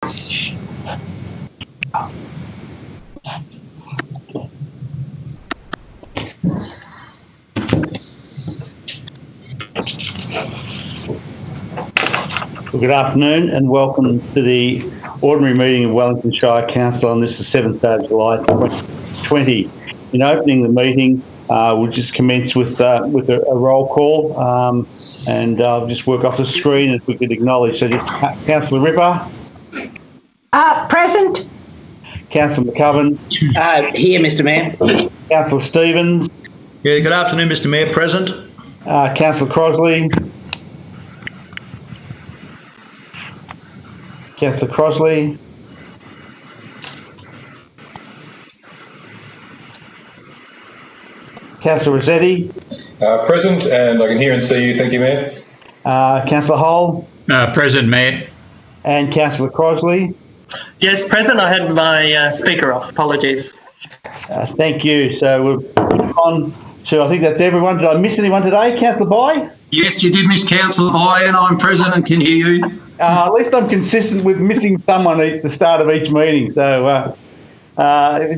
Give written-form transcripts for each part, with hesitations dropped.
Good afternoon and welcome to the ordinary meeting of Wellington Shire Council on this, the 7th day of July 2020. In opening the meeting, we'll just commence with a roll call, and I'll just work off the screen if we could acknowledge. So, Councillor Ripper. Present. Councillor McCubbin. Here, Mr Mayor. Councillor Stevens. Yeah, good afternoon, Mr Mayor. Present. Councillor Crosley. Councillor Crosley. Councillor Rossetti. Present, and I can hear and see you. Thank you, Mayor. Councillor Hull. Present, Mayor. And Councillor Crosley. Yes, present. I had my speaker off. Apologies. Thank you. So we're on to, I think that's everyone. Did I miss anyone today? Councillor Bye? Yes, you did miss Councillor Bye, and I'm present and can hear you. At least I'm consistent with missing someone at the start of each meeting. So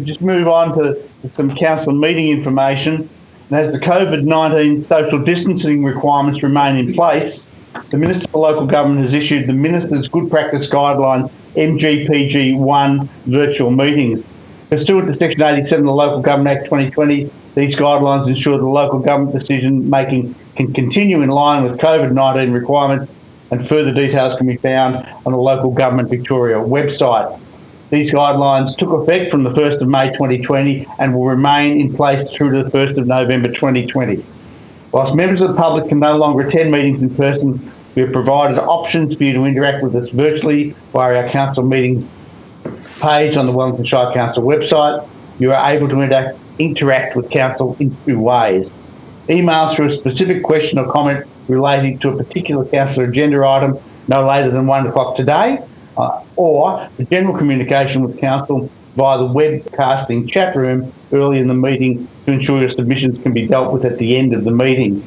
just move on to some council meeting information. And as the COVID-19 social distancing requirements remain in place, the Minister for Local Government has issued the Minister's Good Practice Guidelines MGPG 1 virtual meetings. Pursuant to Section 87 of the Local Government Act 2020, these guidelines ensure the local government decision making can continue in line with COVID-19 requirements, and further details can be found on the Local Government Victoria website. These guidelines took effect from the 1st of May 2020 and will remain in place through to the 1st of November 2020. Whilst members of the public can no longer attend meetings in person, we have provided options for you to interact with us virtually via our council meetings page on the Wellington Shire Council website. You are able to interact with council in two ways. Emails for a specific question or comment relating to a particular council agenda item no later than 1 o'clock today, or the general communication with council via the webcasting chat room early in the meeting to ensure your submissions can be dealt with at the end of the meeting.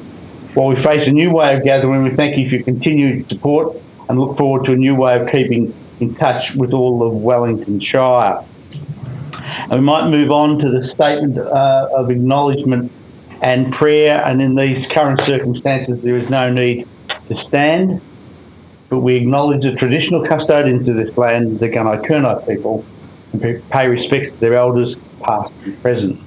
While we face a new way of gathering, we thank you for your continued support and look forward to a new way of keeping in touch with all of Wellington Shire. And we might move on to the statement of acknowledgement and prayer, and in these current circumstances there is no need to stand, but we acknowledge the traditional custodians of this land, the Gunai people, and pay respect to their elders past and present.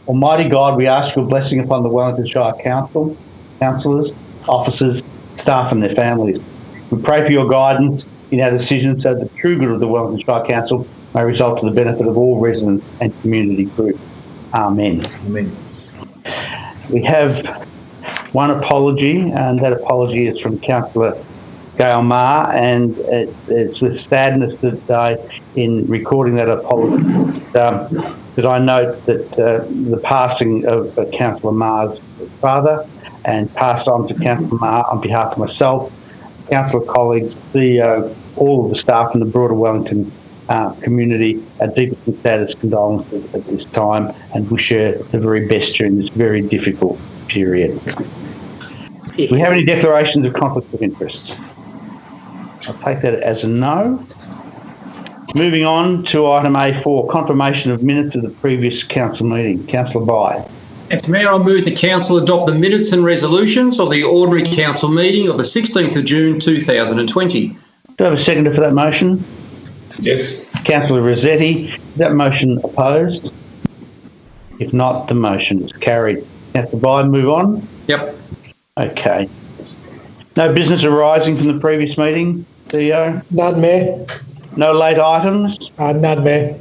Almighty God, we ask your blessing upon the Wellington Shire Council, councillors, officers, staff and their families. We pray for your guidance in our decisions so that the true good of the Wellington Shire Council may result to the benefit of all residents and community groups. Amen. Amen. We have one apology, and that apology is from Councillor Gail Maher, and it's with sadness that in recording that apology, that I note that the passing of Councillor Maher's father, and passed on to Councillor Maher on behalf of myself, councillor colleagues, CEO, all of the staff and the broader Wellington community, our deepest and saddest condolences at this time, and wish her the very best during this very difficult period. Do we have any declarations of conflict of interest? I'll take that as a no. Moving on to item A4, confirmation of minutes of the previous council meeting. Councillor Bye. Mr Mayor, I move the council adopt the minutes and resolutions of the ordinary council meeting of the 16th of June 2020. Do I have a seconder for that motion? Yes. Councillor Rossetti. Is that motion opposed? If not, the motion is carried. Councillor Bye, move on. Yep. Okay. No business arising from the previous meeting, CEO? None, Mayor. No late items? None, Mayor.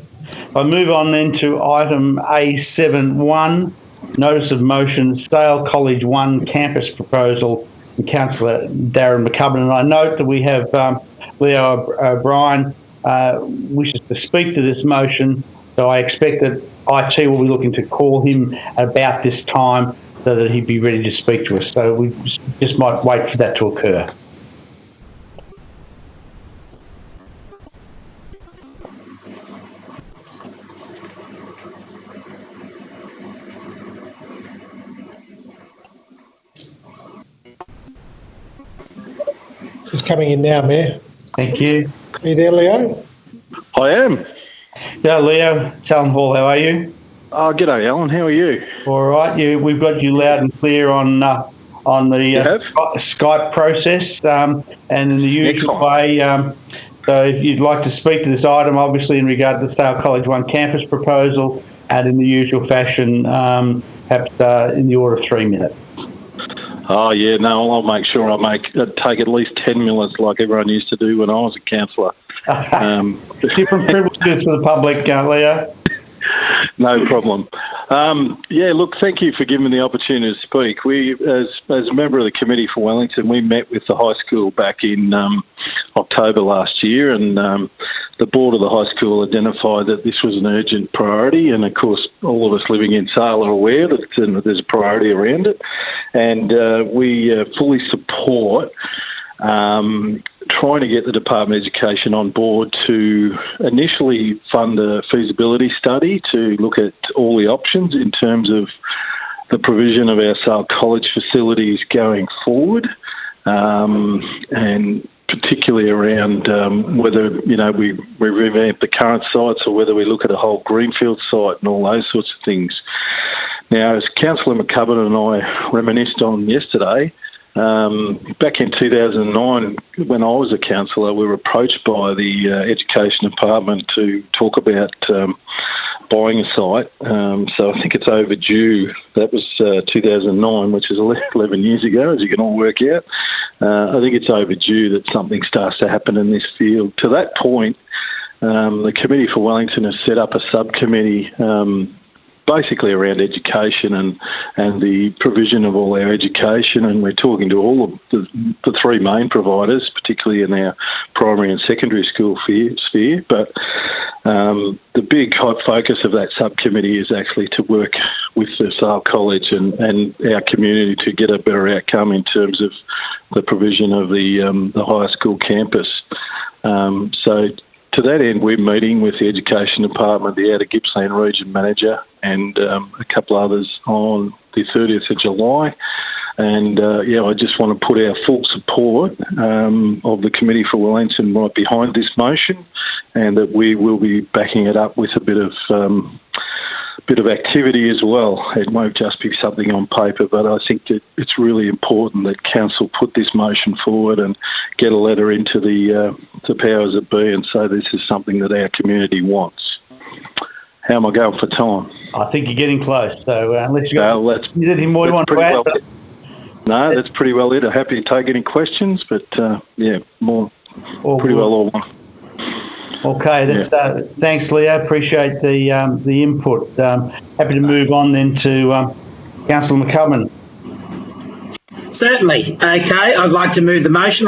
I move on then to item A7.1, notice of motion, Sale College 1 campus proposal, from Councillor Darren McCubbin. And I note that we have Leo O'Brien wishes to speak to this motion, so I expect that IT will be looking to call him about this time so that he'd be ready to speak to us. So we just might wait for that to occur. He's coming in now, Mayor. Thank you. Are you there, Leo? I am. Yeah, Leo, it's Alan Hall. How are you? Oh, g'day, Alan. How are you? All right. We've got you loud and clear on the Skype process, and in the usual way. So if you'd like to speak to this item, obviously in regard to the Sale College One campus proposal, and in the usual fashion, perhaps in the order of 3 minutes. Oh, yeah, no, I'll make sure I take at least 10 minutes like everyone used to do when I was a councillor. Different privileges for the public, Leo. No problem. Yeah, look, thank you for giving me the opportunity to speak. We, as a member of the Committee for Wellington, we met with the high school back in October last year, and the board of the high school identified that this was an urgent priority, and of course all of us living in Sale are aware that there's a priority around it, and we fully support trying to get the Department of Education on board to initially fund a feasibility study to look at all the options in terms of the provision of our Sale College facilities going forward, and particularly around whether we revamp the current sites or whether we look at a whole greenfield site and all those sorts of things. Now, as Councillor McCubbin and I reminisced on yesterday, back in 2009, when I was a councillor, we were approached by the Education Department to talk about buying a site. So I think it's overdue. That was 2009, which is 11 years ago, as you can all work out. I think it's overdue that something starts to happen in this field. To that point, the Committee for Wellington has set up a subcommittee basically around education and the provision of all our education, and we're talking to all of the three main providers, particularly in our primary and secondary school sphere. But the big hot focus of that subcommittee is actually to work with the Sale College and our community to get a better outcome in terms of the provision of the higher school campus. So to that end, we're meeting with the Education Department, the Outer Gippsland Region Manager, and a couple others on the 30th of July. And, I just want to put our full support of the Committee for Wellington right behind this motion, and that we will be backing it up with a bit of activity as well. It won't just be something on paper, but I think that it's really important that Council put this motion forward and get a letter into the powers that be and say this is something that our community wants. How am I going for time? I think you're getting close. So unless you anything more you want to add? No, that's pretty well it. I'm happy to take any questions, but more pretty well all one. Okay, thanks, Leo. Appreciate the input. Happy to move on then to Councillor McCubbin. Certainly. Okay, I'd like to move the motion.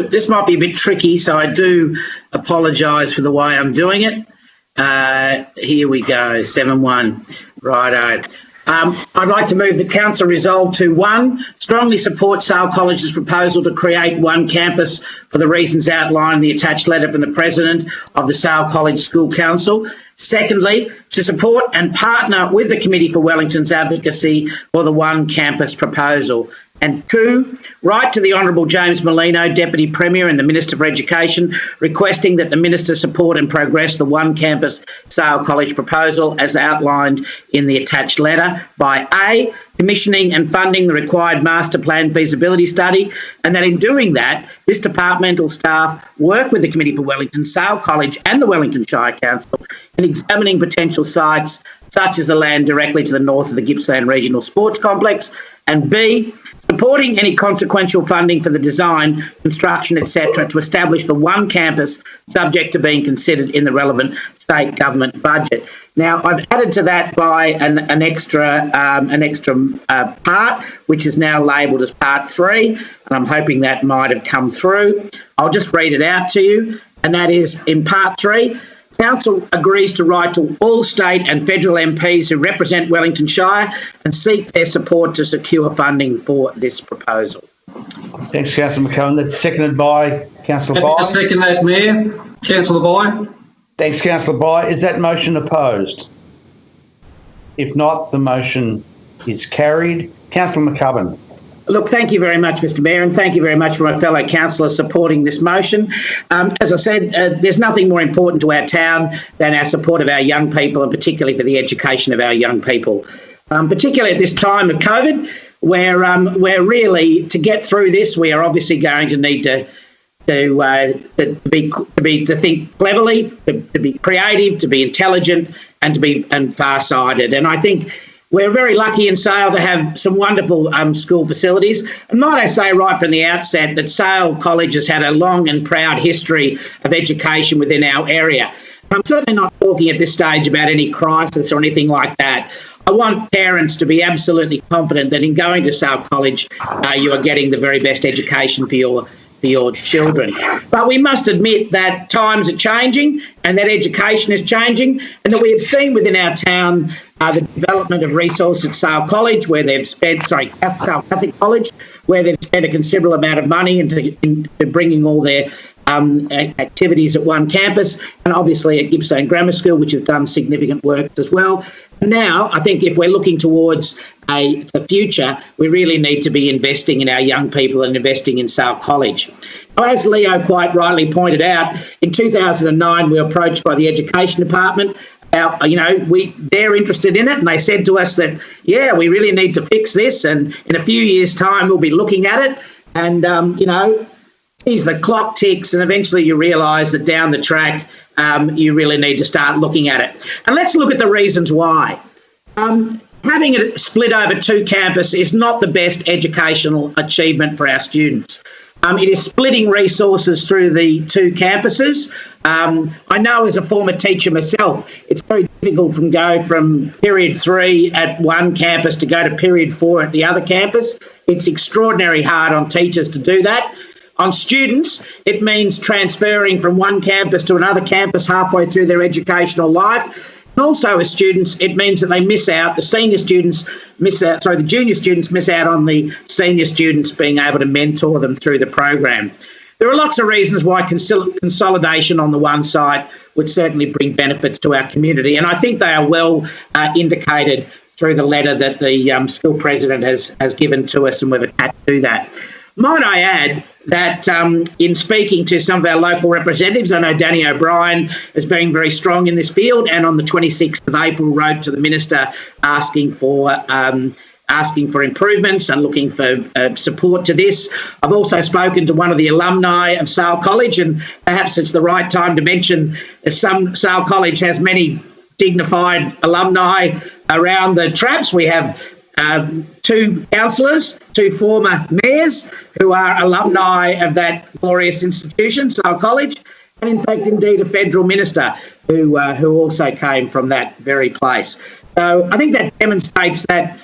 This might be a bit tricky, so I do apologise for the way I'm doing it. Here we go, 7-1. Righto. I'd like to move that Council resolve to 1, strongly support Sale College's proposal to create one campus for the reasons outlined in the attached letter from the President of the Sale College School Council. Secondly, to support and partner with the Committee for Wellington's advocacy for the one campus proposal. And 2, write to the Honourable James Merlino, Deputy Premier and the Minister for Education, requesting that the Minister support and progress the one campus Sale College proposal as outlined in the attached letter by A, commissioning and funding the required master plan feasibility study, and that in doing that, this departmental staff work with the Committee for Wellington, Sale College and the Wellington Shire Council in examining potential sites such as the land directly to the north of the Gippsland Regional Sports Complex, and B, supporting any consequential funding for the design, construction, etc., to establish the one campus subject to being considered in the relevant state government budget. Now, I've added to that by an extra part, which is now labelled as Part 3, and I'm hoping that might have come through. I'll just read it out to you, and that is, in Part 3, Council agrees to write to all state and federal MPs who represent Wellington Shire and seek their support to secure funding for this proposal. Thanks, Councillor McCubbin. That's seconded by Councillor Bye. I second that, Mayor. Councillor Bye. Thanks, Councillor Bye. Is that motion opposed? If not, the motion is carried. Councillor McCubbin. Look, thank you very much, Mr Mayor, and thank you very much for my fellow councillors supporting this motion. As I said, there's nothing more important to our town than our support of our young people, and particularly for the education of our young people. Particularly at this time of COVID, where really, to get through this, we are obviously going to need to think cleverly, to be creative, to be intelligent, and to be far-sighted. And I think we're very lucky in Sale to have some wonderful school facilities. And might I say right from the outset that Sale College has had a long and proud history of education within our area. I'm certainly not talking at this stage about any crisis or anything like that. I want parents to be absolutely confident that in going to Sale College, you are getting the very best education for your children. But we must admit that times are changing and that education is changing, and that we have seen within our town the development of resources at Sale College, where they've spent, Sale Catholic College, where they've spent a considerable amount of money into bringing all their activities at one campus, and obviously at Gippsland Grammar School, which has done significant work as well. Now, I think if we're looking towards the future, we really need to be investing in our young people and investing in Sale College. Now, as Leo quite rightly pointed out, in 2009 we were approached by the Education Department about, they're interested in it, and they said to us that, yeah, we really need to fix this, and in a few years' time we'll be looking at it, and, the clock ticks, and eventually you realise that down the track you really need to start looking at it. And let's look at the reasons why. Having it split over two campuses is not the best educational achievement for our students. It is splitting resources through the two campuses. I know as a former teacher myself, it's very difficult to go from period 3 at one campus to go to period 4 at the other campus. It's extraordinarily hard on teachers to do that. On students, it means transferring from one campus to another campus halfway through their educational life. And also as students, it means that they miss out, the junior students miss out on the senior students being able to mentor them through the program. There are lots of reasons why consolidation on the one side would certainly bring benefits to our community, and I think they are well indicated through the letter that the school president has given to us, and we've attached to that. Might I add that in speaking to some of our local representatives, I know Danny O'Brien has been very strong in this field, and on the 26th of April wrote to the Minister asking for improvements and looking for support to this. I've also spoken to one of the alumni of Sale College, and perhaps it's the right time to mention Sale College has many dignified alumni around the traps. We have 2 councillors, 2 former mayors who are alumni of that glorious institution, Sale College, and in fact, indeed, a federal minister who also came from that very place. So I think that demonstrates that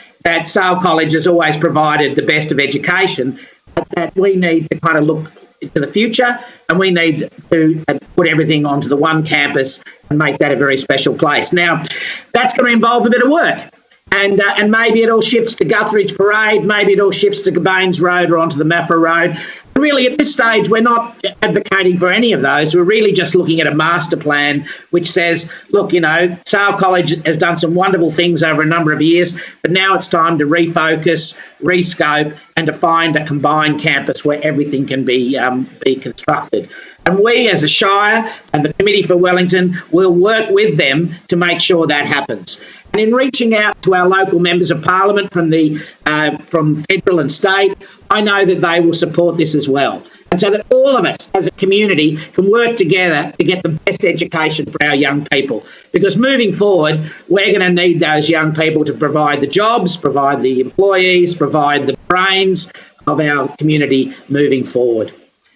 Sale College has always provided the best of education, but that we need to kind of look to the future, and we need to put everything onto the one campus and make that a very special place. Now, that's going to involve a bit of work. And maybe it all shifts to Guthridge Parade, maybe it all shifts to Gabanes Road or onto the Maffra Road. Really, at this stage, we're not advocating for any of those. We're really just looking at a master plan which says, look, Sale College has done some wonderful things over a number of years, but now it's time to refocus, rescope, and to find a combined campus where everything can be constructed. And we, as a Shire and the Committee for Wellington, will work with them to make sure that happens. And in reaching out to our local members of parliament from federal and state, I know that they will support this as well. And so that all of us as a community can work together to get the best education for our young people. Because moving forward, we're going to need those young people to provide the jobs, provide the employees, provide the brains of our community moving forward.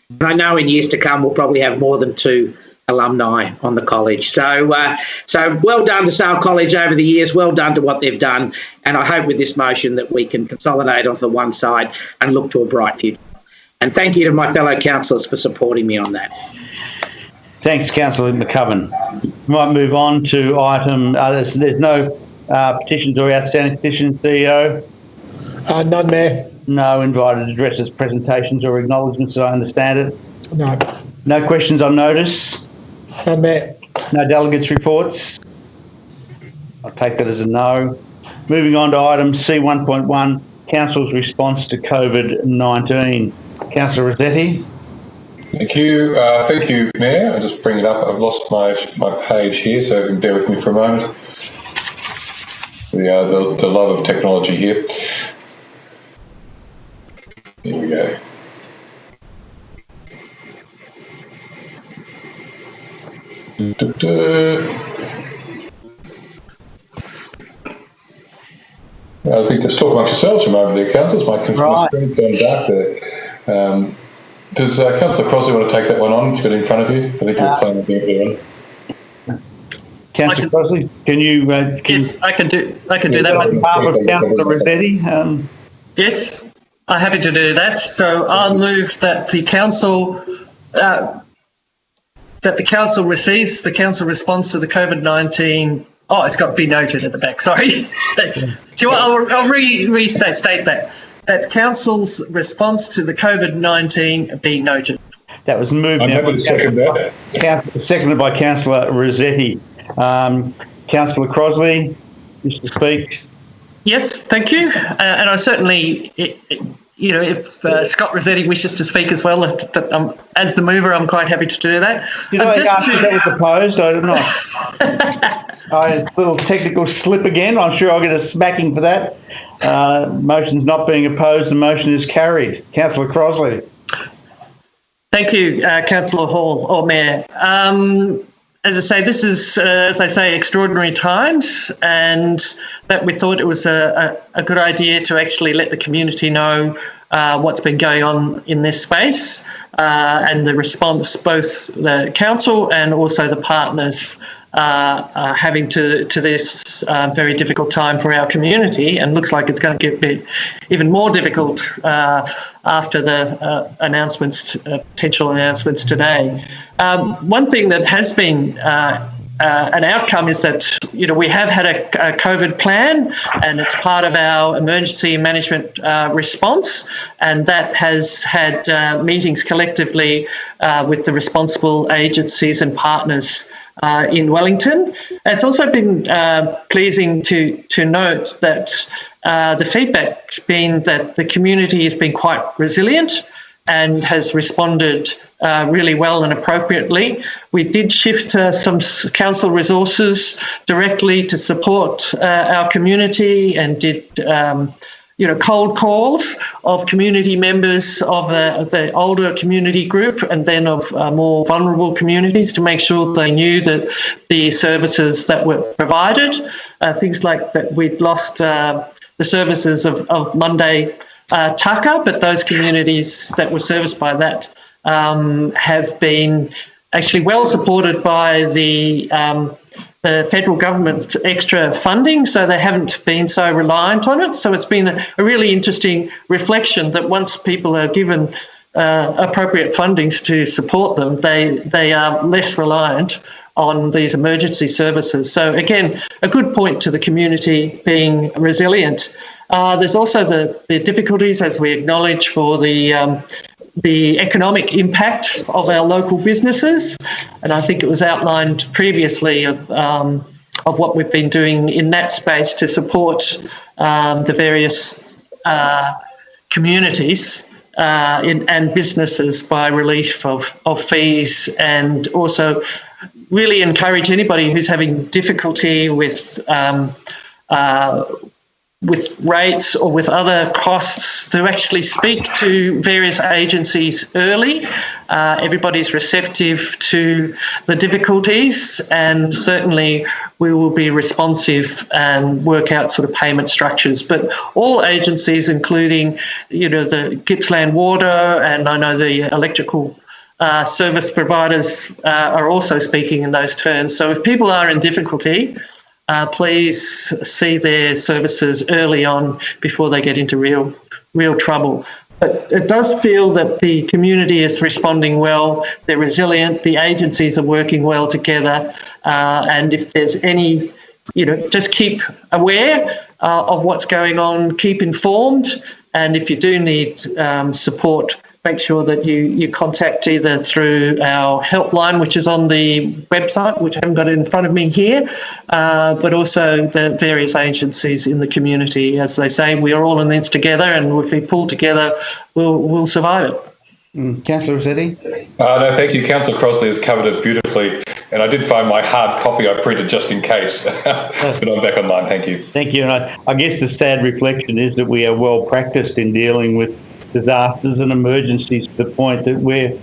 And I know in years to come, we'll probably have more than 2 alumni on the college. So well done to Sale College over the years, well done to what they've done, and I hope with this motion that we can consolidate onto the one side and look to a bright future. And thank you to my fellow councillors for supporting me on that. Thanks, Councillor McCubbin. We might move on to item, there's no petitions or outstanding petitions, CEO? None, Mayor. No invited addresses, presentations or acknowledgements, as I understand it? No. No questions on notice? None, Mayor. No delegates' reports? I'll take that as a no. Moving on to item C1.1, Council's response to COVID-19. Councillor Rossetti. Thank you. Thank you, Mayor. I'll just bring it up. I've lost my page here, so you can bear with me for a moment. The love of technology here. Here we go. I think just talk amongst yourselves from over there, councillors. My screen's gone dark there. Does Councillor Crossley want to take that one on? She's got it in front of you. I think you're playing with the one. Councillor Crossley, can you? Yes, I can do that On behalf of Councillor Rossetti. Yes, I'm happy to do that. So I'll move that the council receives the council response to the COVID-19. Oh, it's got to be noted at the back. Sorry. I'll restate that. That council's response to the COVID-19 be noted. That was moved. I'm happy to second that. Seconded by Councillor Rossetti. Councillor Crossley, wish to speak? Yes, thank you. And I certainly, if Scott Rossetti wishes to speak as well, as the mover, I'm quite happy to do that. That was opposed. I don't know. A little technical slip again. I'm sure I'll get a smacking for that. Motion's not being opposed. The motion is carried. Councillor Crossley. Thank you, Councillor Hall or Mayor. As I say, this is, extraordinary times, and that we thought it was a good idea to actually let the community know what's been going on in this space, and the response both the council and also the partners are having to this very difficult time for our community, and looks like it's going to get even more difficult after the potential announcements today. One thing that has been an outcome is that we have had a COVID plan, and it's part of our emergency management response, and that has had meetings collectively with the responsible agencies and partners in Wellington. It's also been pleasing to note that the feedback's been that the community has been quite resilient and has responded really well and appropriately. We did shift some council resources directly to support our community, and did cold calls of community members of the older community group, and then of more vulnerable communities, to make sure they knew that the services that were provided, things like that we'd lost the services of Monday Tucker, but those communities that were serviced by that have been actually well supported by the federal government's extra funding, so they haven't been so reliant on it. So it's been a really interesting reflection that once people are given appropriate fundings to support them, they are less reliant on these emergency services. So again, a good point to the community being resilient. There's also the difficulties, as we acknowledge, for the economic impact of our local businesses, and I think it was outlined previously of what we've been doing in that space to support the various communities and businesses by relief of fees, and also really encourage anybody who's having difficulty with rates or with other costs to actually speak to various agencies early. Everybody's receptive to the difficulties, and certainly we will be responsive and work out sort of payment structures. But all agencies, including the Gippsland Water, and I know the electrical service providers are also speaking in those terms. So if people are in difficulty, please see their services early on before they get into real trouble. But it does feel that the community is responding well, they're resilient, the agencies are working well together, and if there's any, just keep aware of what's going on, keep informed, and if you do need support, make sure that you contact either through our helpline, which is on the website, which I haven't got it in front of me here, but also the various agencies in the community. As they say, we are all in this together, and if we pull together, we'll survive it. Councillor Rossetti? No, thank you. Councillor Crossley has covered it beautifully, and I did find my hard copy I printed just in case, but I'm back online. Thank you. Thank you. And I guess the sad reflection is that we are well practiced in dealing with disasters and emergencies to the point that we're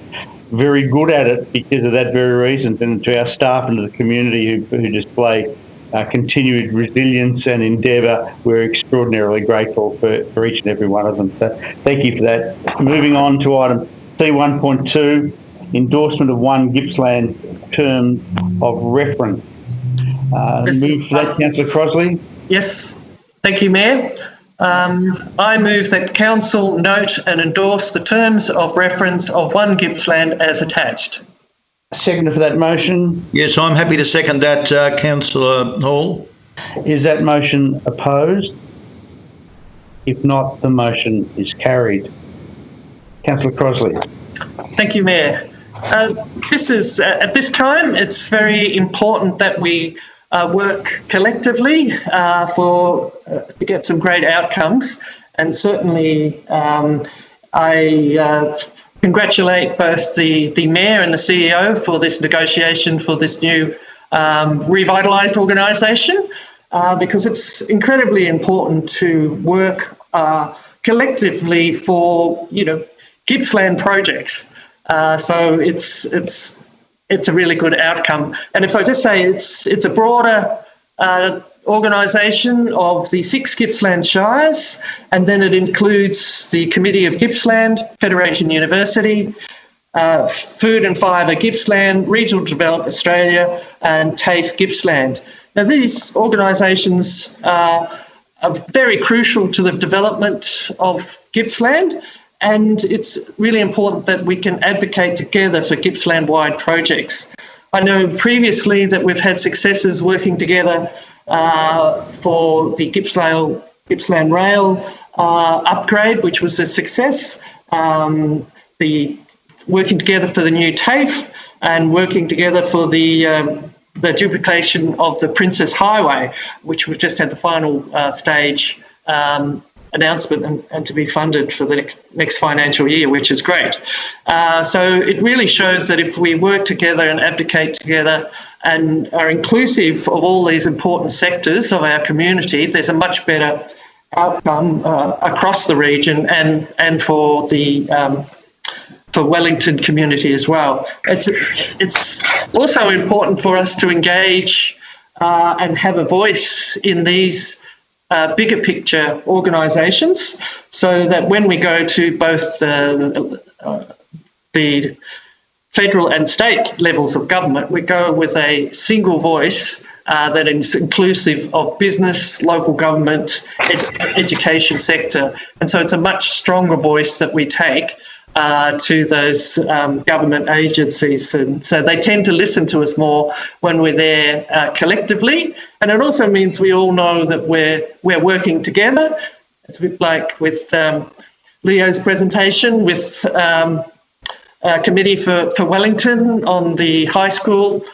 very good at it because of that very reason. And to our staff and to the community who display continued resilience and endeavour, we're extraordinarily grateful for each and every one of them. So thank you for that. Moving on to item C1.2, endorsement of one Gippsland term of reference. Move for that, Councillor Crossley. Yes, thank you, Mayor. I move that Council note and endorse the terms of reference of one Gippsland as attached. Seconder for that motion. Yes, I'm happy to second that, Councillor Hall. Is that motion opposed? If not, the motion is carried. Councillor Crossley. Thank you, Mayor. This is at this time, it's very important that we work collectively to get some great outcomes, and certainly I congratulate both the Mayor and the CEO for this negotiation for this new revitalised organisation, because it's incredibly important to work collectively for Gippsland projects. So it's a really good outcome. And if I just say it's a broader organisation of the 6 Gippsland Shires, and then it includes the Committee of Gippsland, Federation University, Food and Fibre Gippsland, Regional Development Australia, and TAFE Gippsland. Now, these organisations are very crucial to the development of Gippsland, and it's really important that we can advocate together for Gippsland-wide projects. I know previously that we've had successes working together for the Gippsland Rail upgrade, which was a success, the working together for the new TAFE, and working together for the duplication of the Princess Highway, which we've just had the final stage announcement and to be funded for the next financial year, which is great. So it really shows that if we work together and advocate together and are inclusive of all these important sectors of our community, there's a much better outcome across the region and for the for Wellington community as well. It's also important for us to engage and have a voice in these bigger picture organisations, so that when we go to both the federal and state levels of government, we go with a single voice that is inclusive of business, local government, education sector. And so it's a much stronger voice that we take to those government agencies, and so they tend to listen to us more when we're there collectively. And it also means we all know that we're working together. It's a bit like with Leo's presentation with Committee for Wellington on the high school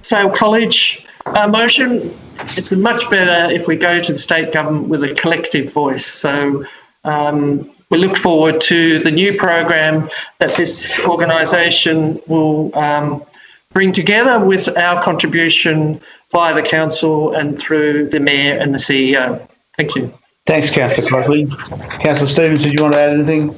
Sale College motion. It's much better if we go to the state government with a collective voice. So we look forward to the new program that this organisation will bring together with our contribution via the council and through the Mayor and the CEO. Thank you. Thanks, Councillor Crossley. Councillor Stevens, did you want to add anything?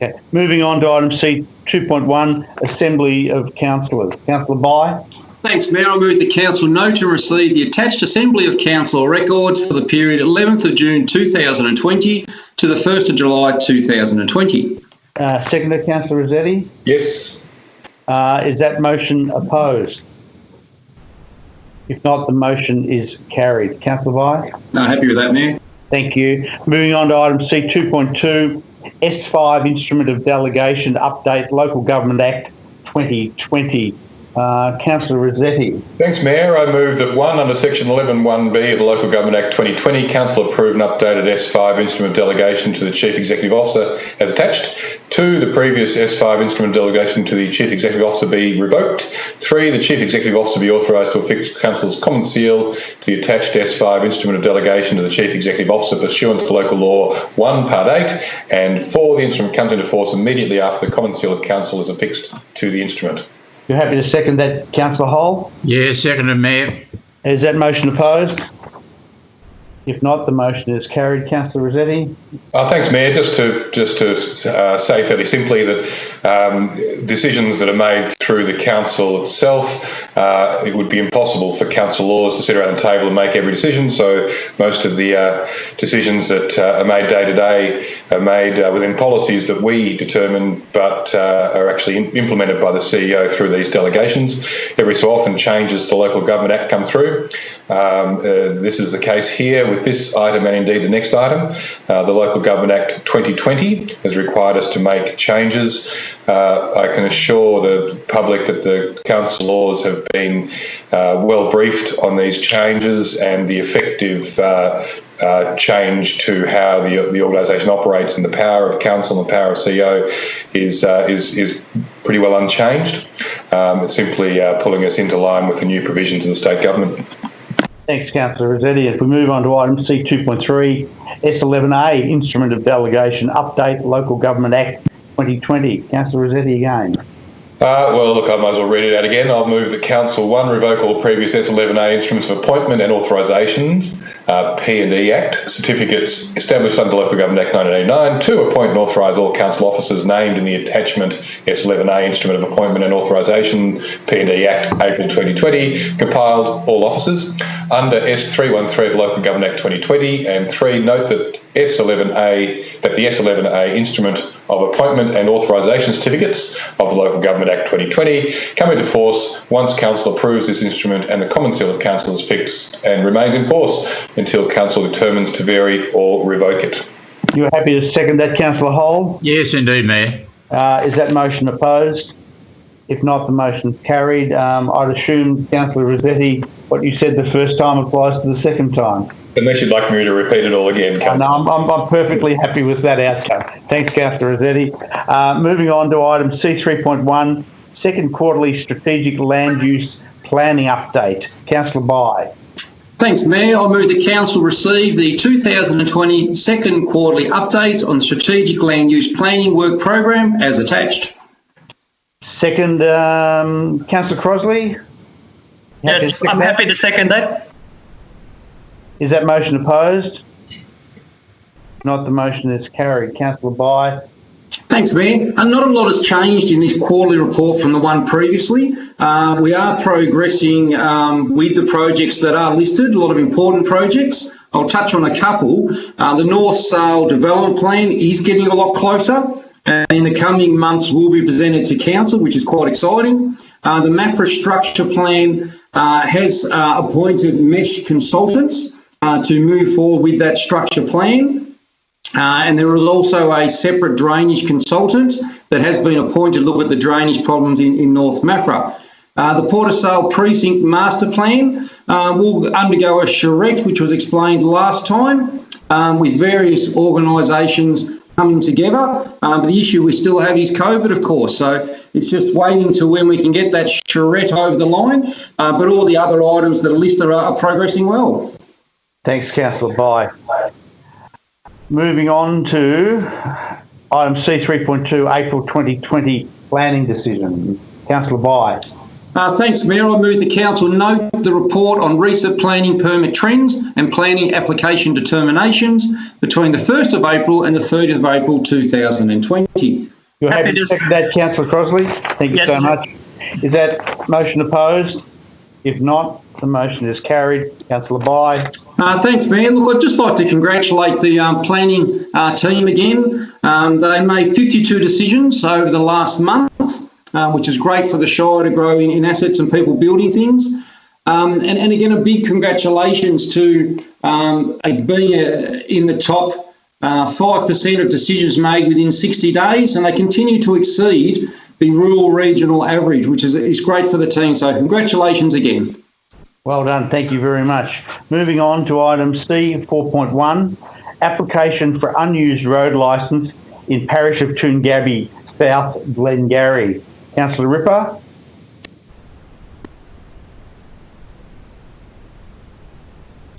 Okay. Moving on to item C 2.1, Assembly of Councillors. Councillor Bye. Thanks, Mayor. I move the Council note and receive the attached Assembly of Councillor records for the period 11th of June 2020 to the 1st of July 2020. Seconder, Councillor Rossetti. Yes. Is that motion opposed? If not, the motion is carried. Councillor Bye. No, happy with that, Mayor. Thank you. Moving on to item C 2.2, S5 Instrument of Delegation Update, Local Government Act 2020. Councillor Rossetti. Thanks, Mayor. I move that 1, under Section 11(1)(b) of the Local Government Act 2020, Council approve an updated S5 instrument delegation to the Chief Executive Officer as attached. 2, the previous S5 instrument delegation to the Chief Executive Officer be revoked. 3, the Chief Executive Officer be authorised to affix Council's common seal to the attached S5 instrument of delegation to the Chief Executive Officer pursuant to Local Law 1, Part 8. And 4, the instrument comes into force immediately after the common seal of Council is affixed to the instrument. You're happy to second that, Councillor Hole? Yeah, seconded, Mayor. Is that motion opposed? If not, the motion is carried. Councillor Rossetti. Thanks, Mayor. Just to say fairly simply that decisions that are made through the council itself, it would be impossible for councillors to sit around the table and make every decision. So most of the decisions that are made day to day are made within policies that we determine, but are actually implemented by the CEO through these delegations. Every so often, changes to the Local Government Act come through. This is the case here with this item and indeed the next item. The Local Government Act 2020 has required us to make changes. I can assure the public that the councillors have been well briefed on these changes, and the effective change to how the organisation operates and the power of council and the power of CEO is pretty well unchanged. It's simply pulling us into line with the new provisions of the state government. Thanks, Councillor Rossetti. If we move on to item C2.3, S11A, Instrument of Delegation, Update Local Government Act 2020. Councillor Rossetti again. Well, look, I might as well read it out again. I'll move that Council 1, revoke all previous S11A instruments of appointment and authorisations, P&E Act, certificates established under Local Government Act 1989, 2, appoint and authorise all council officers named in the attachment S11A instrument of appointment and authorisation, P&E Act, April 2020, compiled all officers. Under S313 of the Local Government Act 2020, and 3, note that the S11A instrument of appointment and authorisation certificates of the Local Government Act 2020 come into force once Council approves this instrument and the common seal of Council is fixed and remains in force until Council determines to vary or revoke it. You're happy to second that, Councillor Hole? Yes, indeed, Mayor. Is that motion opposed? If not, the motion is carried. I'd assume, Councillor Rossetti, what you said the first time applies to the second time. Unless you'd like me to repeat it all again, Councillor. No, I'm perfectly happy with that outcome. Thanks, Councillor Rossetti. Moving on to item C3.1, Second Quarterly Strategic Land Use Planning Update. Councillor Bye. Thanks, Mayor. I move the Council receive the 2020 Second Quarterly Update on the Strategic Land Use Planning Work Program as attached. Second, Councillor Crosley? Yes, I'm happy to second that. Is that motion opposed? Not, the motion is carried. Councillor Bye. Thanks, Mayor. Not a lot has changed in this quarterly report from the one previously. We are progressing with the projects that are listed, a lot of important projects. I'll touch on a couple. The North Sale Development Plan is getting a lot closer, and in the coming months will be presented to Council, which is quite exciting. The MAFRA Structure Plan has appointed mesh consultants to move forward with that structure plan. And there is also a separate drainage consultant that has been appointed to look at the drainage problems in North MAFRA. The Port of Sale Precinct Master Plan will undergo a charrette, which was explained last time, with various organisations coming together. But the issue we still have is COVID, of course, so it's just waiting to when we can get that charrette over the line. But all the other items that are listed are progressing well. Thanks, Councillor Bye. Moving on to item C3.2, April 2020 planning decision. Councillor Bye. Thanks, Mayor. I move the Council note the report on recent planning permit trends and planning application determinations between the 1st of April and the 30th of April 2020. You're happy to second that, Councillor Crosley? Thank you so much. Is that motion opposed? If not, the motion is carried. Councillor Bye. Thanks, Mayor. Look, I'd just like to congratulate the planning team again. They made 52 decisions over the last month, which is great for the Shire to grow in assets and people building things. And again, a big congratulations to being in the top 5% of decisions made within 60 days, and they continue to exceed the rural regional average, which is great for the team. So congratulations again. Well done. Thank you very much. Moving on to item C, 4.1, application for unused road licence in Parish of Toongabbie, South Glengarry. Councillor Ripper.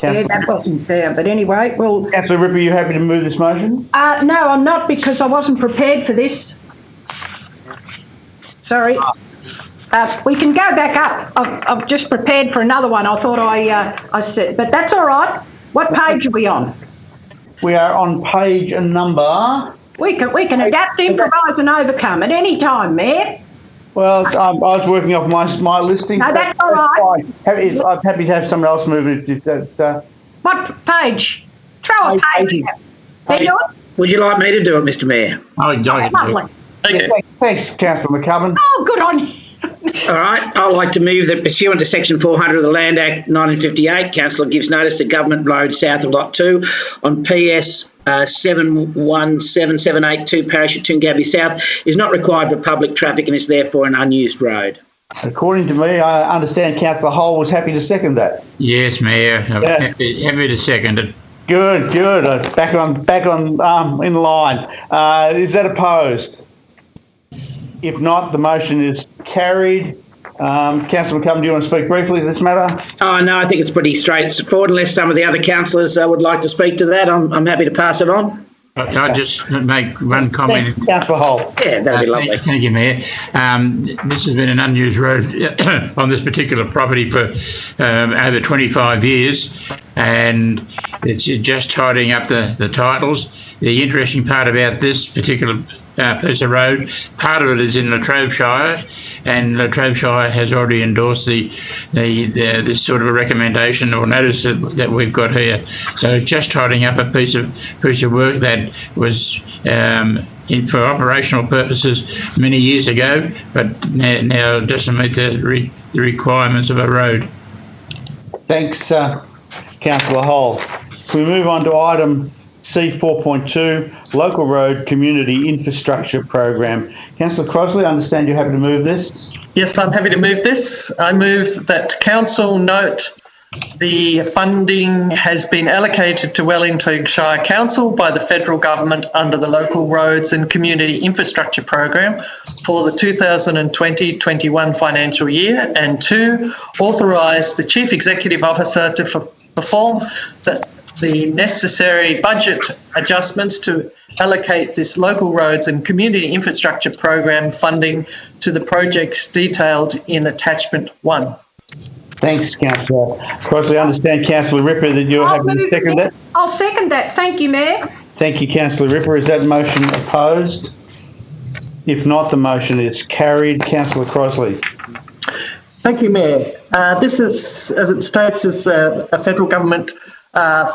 Yeah, that wasn't fair, but anyway, well... Councillor Ripper, are you happy to move this motion? No, I'm not, because I wasn't prepared for this. Sorry. We can go back up. I've just prepared for another one. I thought I said, but that's all right. What page are we on? We are on page number... We can adapt, improvise and overcome at any time, Mayor. Well, I was working off my listing. No, that's all right. Fine. I'm happy to have someone else move it. If that's, What page? Throw a page. Would you like me to do it, Mr. Mayor? Lovely. Thanks, Councillor McCubbin. Oh, good on you. All right, I'd like to move that pursuant to Section 400 of the Land Act 1958, Councillor gives notice that Government Road south of Lot 2 on PS 717782 Parish at Toongabbie South is not required for public traffic and is therefore an unused road. According to me, I understand Councillor Hole was happy to second that. Yes, Mayor. I'm happy to second it. Good. Back on in line. Is that opposed? If not, the motion is carried. Councillor McCubbin, do you want to speak briefly to this matter? Oh, no, I think it's pretty straightforward. Unless some of the other councillors would like to speak to that, I'm happy to pass it on. Can I just make one comment? Councillor Hole. Yeah, that'd be lovely. Thank you, Mayor. This has been an unused road on this particular property for over 25 years, and it's just tidying up the titles. The interesting part about this particular piece of road, part of it is in Latrobe Shire, and Latrobe Shire has already endorsed this sort of a recommendation or notice that we've got here. So it's just tidying up a piece of work that was for operational purposes many years ago, but now doesn't meet the requirements of a road. Thanks, Councillor Hole. We move on to item C 4.2, Local Road Community Infrastructure Program. Councillor Crossley, I understand you're happy to move this? Yes, I'm happy to move this. I move that Council note the funding has been allocated to Wellington Shire Council by the Federal Government under the Local Roads and Community Infrastructure Program for the 2020-21 financial year, and 2, authorise the Chief Executive Officer to perform the necessary budget adjustments to allocate this local roads and community infrastructure program funding to the projects detailed in attachment 1. Thanks, Councillor Crossley. I understand, Councillor Ripper, that you're happy to second that. I'll second that. Thank you, Mayor. Thank you, Councillor Ripper. Is that motion opposed? If not, the motion is carried. Councillor Crossley. Thank you, Mayor. This is, as it states, is a federal government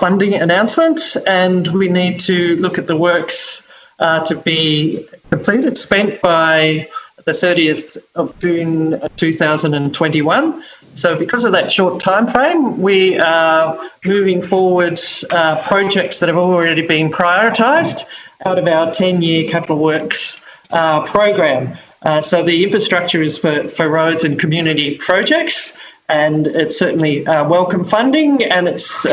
funding announcement, and we need to look at the works to be completed, spent by the 30th of June 2021. So because of that short time frame, we are moving forward projects that have already been prioritised out of our 10-year capital works program. So the infrastructure is for roads and community projects, and it's certainly welcome funding, and it's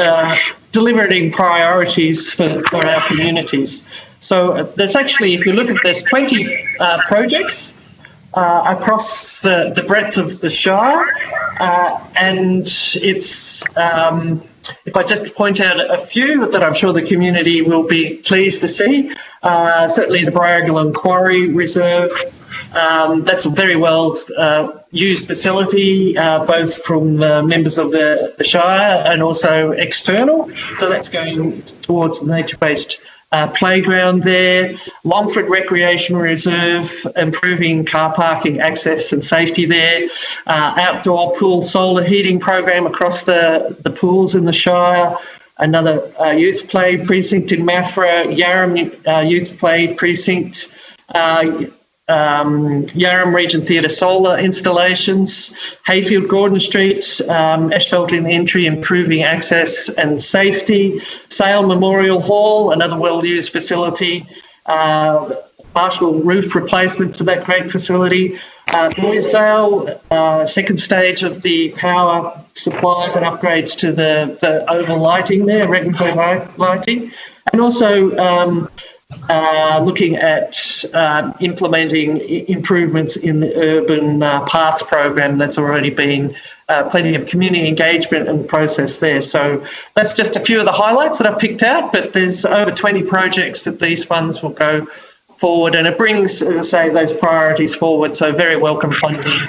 delivering priorities for our communities. So there's actually, if you look at, there's 20 projects across the breadth of the Shire, and it's, if I just point out a few that I'm sure the community will be pleased to see, certainly the Briargillen Quarry Reserve. That's a very well used facility, both from members of the Shire and also external. So that's going towards the nature-based playground there. Longford Recreation Reserve, improving car parking access and safety there. Outdoor pool solar heating program across the pools in the Shire. Another youth play precinct in Maffra, Yarram youth play precinct. Yarram Region Theatre solar installations, Hayfield Gordon Street, asphalt in entry, improving access and safety, Sale Memorial Hall, another well-used facility, partial roof replacement to that great facility. Boysdale, second stage of the power supplies and upgrades to the oval lighting there, Rettenford lighting, and also looking at implementing improvements in the urban paths program that's already been plenty of community engagement and process there. So that's just a few of the highlights that I've picked out, but there's over 20 projects that these funds will go forward, and it brings, as I say, those priorities forward. So very welcome funding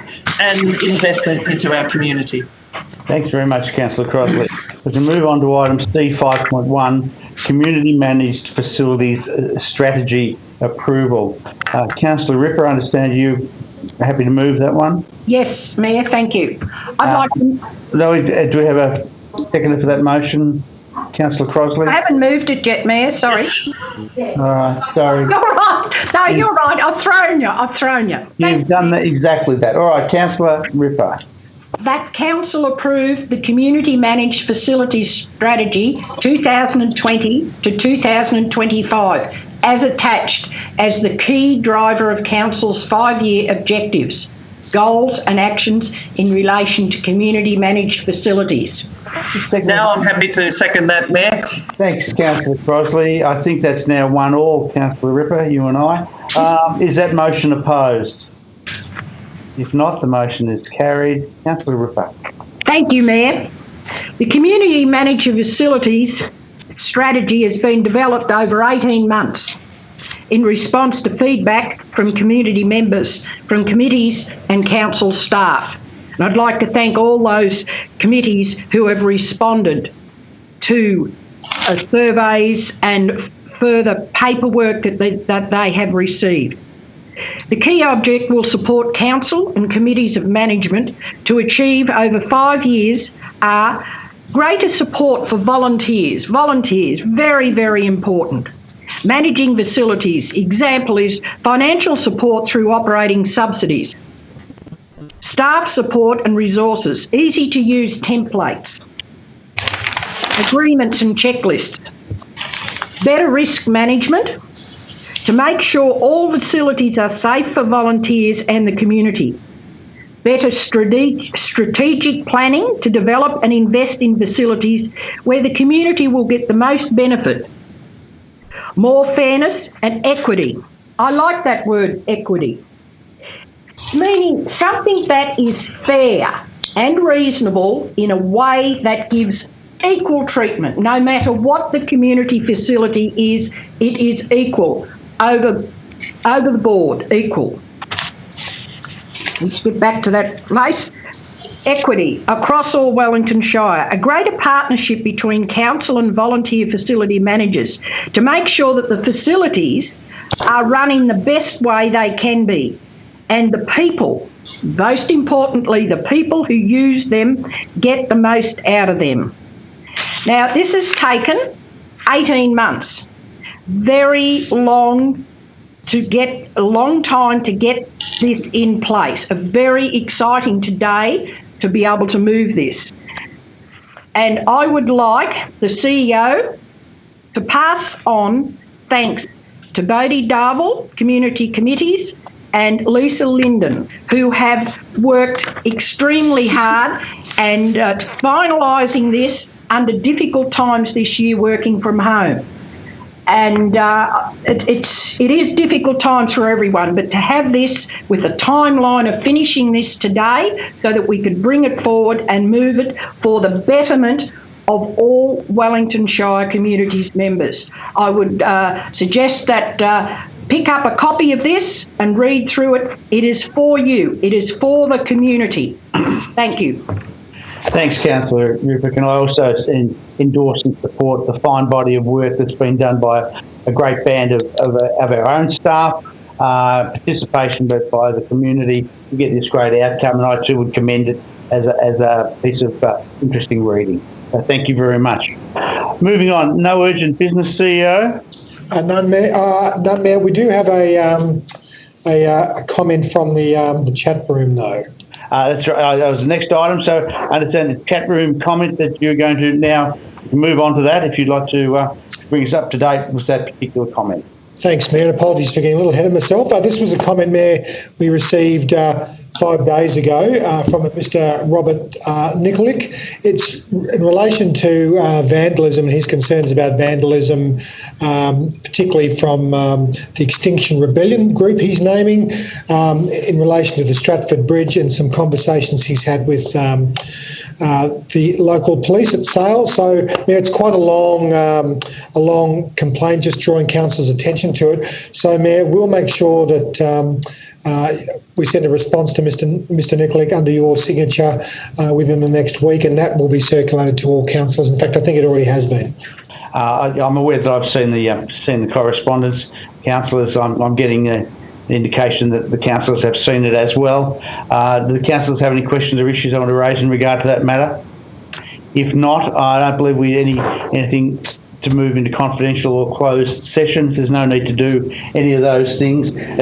and investment into our community. Thanks very much, Councillor Crossley. We can move on to item C 5.1, Community Managed Facilities Strategy Approval. Councillor Ripper, I understand you are happy to move that one? Yes, Mayor, thank you. I'd like to... Do we have a seconder for that motion? Councillor Crossley? I haven't moved it yet, Mayor, sorry. All right, sorry. You're right. No, you're right. I've thrown you. You've done exactly that. All right, Councillor Ripper. That council approved the Community Managed Facilities Strategy 2020 to 2025 as attached as the key driver of council's 5-year objectives, goals and actions in relation to community managed facilities. Now I'm happy to second that, Mayor. Thanks, Councillor Crossley. I think that's now 1-1, Councillor Ripper, you and I. Is that motion opposed? If not, the motion is carried. Councillor Ripper. Thank you, Mayor. The Community Managed Facilities Strategy has been developed over 18 months in response to feedback from community members, from committees and council staff. And I'd like to thank all those committees who have responded to surveys and further paperwork that they have received. The key object will support council and committees of management to achieve over 5 years are greater support for volunteers. Volunteers, very, very important. Managing facilities, example is financial support through operating subsidies. Staff support and resources, easy to use templates. Agreements and checklists. Better risk management to make sure all facilities are safe for volunteers and the community. Better strategic planning to develop and invest in facilities where the community will get the most benefit. More fairness and equity. I like that word, equity. Meaning something that is fair and reasonable in a way that gives equal treatment. No matter what the community facility is, it is equal. Over the board, equal. Let's get back to that place. Equity across all Wellington Shire. A greater partnership between council and volunteer facility managers to make sure that the facilities are run in the best way they can be. And the people, most importantly, the people who use them get the most out of them. Now, this has taken 18 months. Very long a long time to get this in place. Very exciting today to be able to move this. And I would like the CEO to pass on thanks to Bodie Darville, Community Committees, and Lisa Linden, who have worked extremely hard and finalising this under difficult times this year working from home. And it is difficult times for everyone, but to have this with a timeline of finishing this today so that we could bring it forward and move it for the betterment of all Wellington Shire communities members. I would suggest that pick up a copy of this and read through it. It is for you. It is for the community. Thank you. Thanks, Councillor Rupert. And I also endorse and support the fine body of work that's been done by a great band of our own staff, participation by the community to get this great outcome. And I too would commend it as a piece of interesting reading. Thank you very much. Moving on, no urgent business, CEO? None, Mayor. We do have a comment from the chat room, though. That's right. That was the next item. So I understand the chat room comment that you're going to now move on to that if you'd like to bring us up to date with that particular comment. Thanks, Mayor. Apologies for getting a little ahead of myself. This was a comment, Mayor, we received 5 days ago from Mr. Robert Nikolic. It's in relation to vandalism and his concerns about vandalism, particularly from the Extinction Rebellion group he's naming, in relation to the Stratford Bridge and some conversations he's had with the local police at Sale. So, Mayor, it's quite a long complaint, just drawing council's attention to it. So, Mayor, we'll make sure that we send a response to Mr. Nikolic under your signature within the next week, and that will be circulated to all councillors. In fact, I think it already has been. I'm aware that I've seen the correspondence, councillors. I'm getting the indication that the councillors have seen it as well. Do the councillors have any questions or issues I want to raise in regard to that matter? If not, I don't believe we need anything to move into confidential or closed sessions. There's no need to do any of those things.